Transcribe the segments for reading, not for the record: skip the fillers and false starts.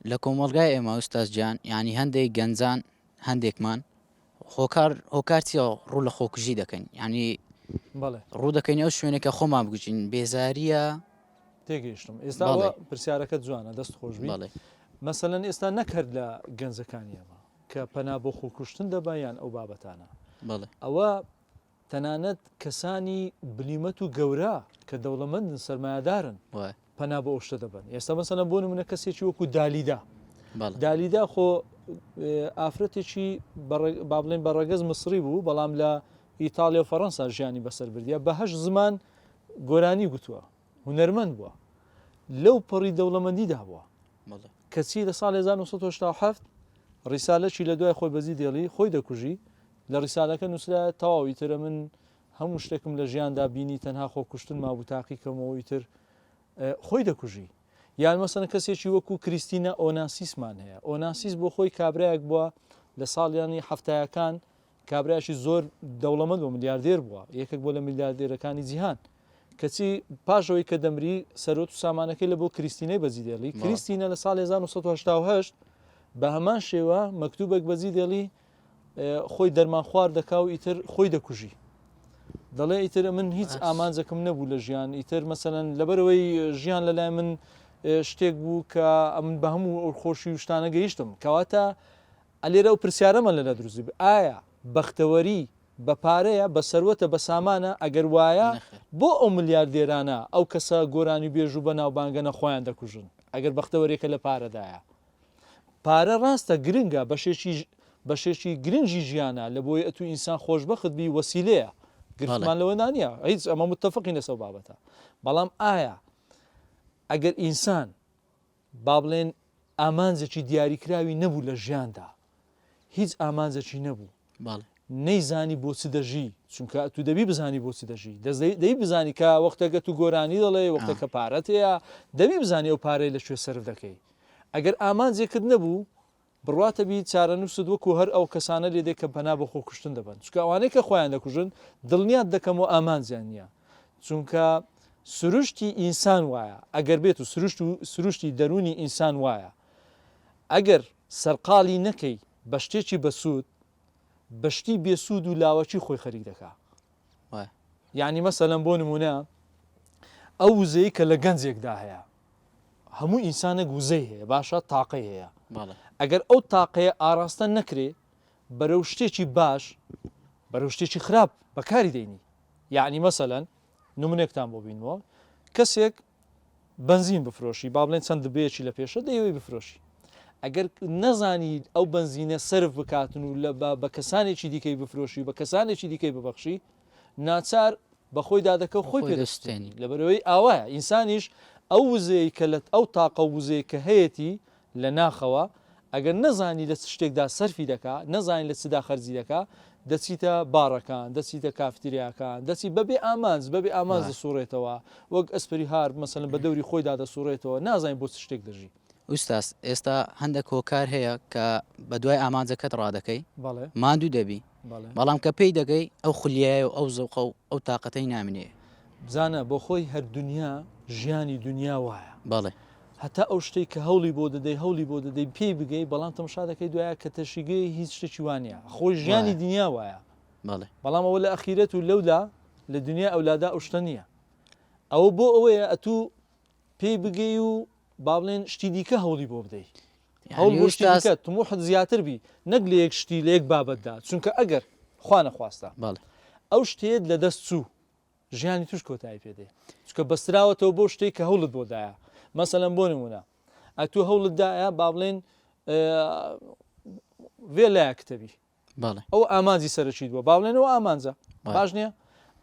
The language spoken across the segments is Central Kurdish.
لە کۆمەڵگای ئێمە ئوستاز گیان ینی هەندێک گەنجان هەندێکمان هۆکارچیەوە ڕوو لە خۆکوژی دەکەین ینی ڕوو دەکەین ئەو شوێنێکە خۆمان بگوچین بێزاریە تێگەیشتم ئێستا پرسیارەکە جوانە دەست خۆشبی مەسەلەن ئێستا نەکرد لە گەنجەکانی ئەمە کە پەنا بۆ خۆکوشتن دەبیان ئەو بابەتانە ئەوە تەنانەت کەسانی بلیمەت و گەورە کە دەوڵەمەندن سەرمایهدارن پەنا بە ئەوشتە دەبن ئێستا مەسەلەن بۆ نمونە کەسێکی وەکو دالیدا خۆ ئافرەتێکی با بڵێن بەڕەگەز مصری بوو بەڵام لە ئیتالیا و فەڕەنسا ژیانی بەسەر بردیە بەهەش زمان گۆرانی گوتووە هونەرمەند بووە لەو پەڕی دەوڵەمەندیدا بووە کەچی لە ساڵ 1970 ڕیسالەکی لە دوای خۆی بەزی دێڵی خۆی دەکوژی لە ڕیسالەکە نووسرا تەواوی ترە من هەموو شتێکم لە ژیاندا بینی تەنها خۆکوشتن مابوو تاقیکەمەوەی تر خۆی دەکوژی یان مەسەن کەسێکی وەکو کریستینە ئۆناسیسمان هەیە ئۆناسیس بۆ خۆی کابراایەک بووە لە ساڵیانی هەفتایەکان کابراایشی زۆر دەوڵەمەند بۆ ملیاردێر بووە یەکێک بۆ لە میلیاردێرەکانی جیهان کەچی پاشەوەی کە دەمری سەرۆت و سامانەکەی لە بۆ کریستینەی بەزی دێڵی کریستینە لە ساڵ 1970 بە هەمان شێوە مەکتوبێک بەزی دێڵی خۆی دەرمان خوار دەکا و ئیتر خۆی دەکوژی دەڵێ ئیتر من هیچ ئامانجەکەم نەبوو لە ژیان ئیتر مەسەلەن لەبەرەوەی ژیان لەلای من شتێک بوو کە من بە هەموو ئەو خۆشی و شتانە گەیشتم کەواتە ئەلێرە و پرسیارەمە لەلا دروستی ئایا بەختەوەری بە پارەیە بە سەروەتە بە سامانە ئەگەر وایە بۆ ئەو ملیاردێرانە ئەو کەسە گۆرانی بێژوو بە ناوبانگەنە خۆیان دەکوژن ئەگەر بەختەوەریەکە لە پارەدایە پارە ڕاستە گرنگە بەشێکی گرنگی ژیانە لە بۆی ئەتو ئینسان خۆشبەخت بی وەسیلەیە گرفتمان لەوە نانیە هیچ ئەمە متتەفقین لەسەر بابەتە بەڵام ئایا ئەگەر ئینسان با بڵێن ئامانجێکی دیاریکراوی نەبوو لە ژیاندا هیچ ئامانجێکی نەبوو نەیزانی بۆچی دەژی چونکە تو دەبی بزانی بۆچی دەژی دەی بزانی کە وەختەکە تو گۆرانی دەڵێ وەختەکە پارەت هەیە دەبی بزانی ئەو پارەی لەکوێ سەرف دەکەی ئەگەر ئامانجێکت نەبوو بڕاتە بی چارەنووسد وەکو هەر ئەو کەسانە لێ دێک کە پەنا بە خۆکوشتن دەبن چونکە ئەوانەیە کە خۆیان دەکوژن دڵنیات دەکەم و ئامانجیان نییە چونکە سروشتی ئینسان وایە ئەگەر بێت و سروشتی دەرونی ئینسان وایە ئەگەر سەرقاڵی نەکەی بە شتێکی بەسوود بەشتی بێسوود و لاوەکی خۆی خەریک دەکا یعنی مەسەلەن بۆ نمونە ئەو وزەیە کە لە گەنجێکدا هەیە هەموو ئینسانێک وزەی هەیە باشە تاقەی هەیە ئەگەر ئەو تاقەیە ئاراستە نەکرێ بەرەو شتێکی باش بەرەو شتێکی خراپ بەکاری دەینی یعنی مەسەلەن نمونێکتان بۆ بینەوە کەسێک بنزین بفرۆشی با بڵێن چەند دبەیەکی لە پێشە دەیەوەی بفرۆشی ئەگەر نەزانی ئەو بنزینە سرف بکاتن و بە کەسانێکی دیکەی بفرۆشی بە کەسانێکی دیکەی ببەخشی ناچار بەخۆی دادەکە و خۆی پێدەستێنی لەبەرەوەی ئاوایە ئینسانیش ئەو وزەیە کە لە ئەو تاقە وزەیە کە هەیەی لە ناخەوە ئەگەر نەزانی لە شتێکدا سەرفی دەکا نەزانی لە چدا خەرجی دەکا دەچیتە باڕەکان دەچیتە کافتریاکان دەچی بەبێ ئامانج دەسوڕێتەوە وەک ئەسپری هار مەسەلەن بە دەوری خۆیدا دەسوڕێتەوە نازانین بۆ شتێک دەژی ئوستاس ئێستا هەندێک هۆکار هەیە کە بە دوای ئامانجەکەت ڕادەکەی ماندوو دەبی بەڵام کە پێی دەگەی ئەو خولیایە و ئەو زەوقە و ئەو تااقەتەی نامینێ بزانە بۆ خۆی هەر دنیا ژیانی دنیا وایە بەڵێ هەتا ئەو شتێک کە هەوڵی بۆ دەدەی هەوڵی بۆ دەدەی پێی بگەی بەڵام تەماشا دەکەی دوایە کە تەشیگەی هیچ شتێکی وانە خۆی ژیانی دنیا وایە بەڵام ئەوە لە ئەخیرەت و لەولا لە دنیا ئەولادا ئەو شتە نییە ئەوە بۆ ئەوەیە ئەتوو پێی بگەی و با بڵێن شتی دیکە هەوڵی بۆ بدەیت هەوڵ تموحت زیاتر بی نەک لە یەک شتی لە یەک بابەتدا چونکە ئەگەر خوا نەخواستە ئەو شتێت لە دەست چوو ژیانی توش کۆتایی پێدێ چونکە بەستراوەتەوە بۆ شتێک کە هەوڵت بۆدایە مەسەلەن بۆ نمونە ئەتوو هەوڵتدایە با بڵێن وێ لایە کتەبی ئەو ئامانجی سەرچیت بووە با بڵێنەوە ئامانجە باش نییە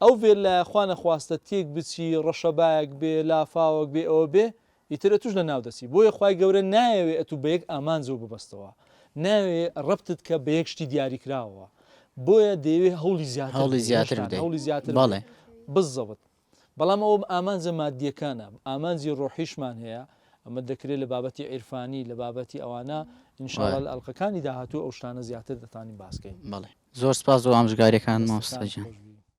ئەو وێ لایە خوا نەخواستە تێک بچی ڕەشەبایەک بێ لافاوەک بێ ئەوە بێ ئیترە توش لە ناودەسی بۆیە خوای گەورە نایەوێ ئەتوو بە یەک ئامانجە و ببەستەوە ناوێ ڕەبتت کە بە یەک شتی دیاریکراوە بۆیە دەیەوێ هەوڵی زیاتر بزەوت بەڵام ئەوە ئامانجە مادیەکانە ئامانجی ڕۆحیشمان هەیە ئەمە دەکرێت لە بابەتی عیرفانی لە بابەتی ئەوانە ئینشاءڵڵا ئەلقەکانی داهاتوو ئەو شتانە زیاتر دەتوانین باسکەین بەڵێ زۆر سپاس بۆ ئامژگاریەکان مامۆستاجان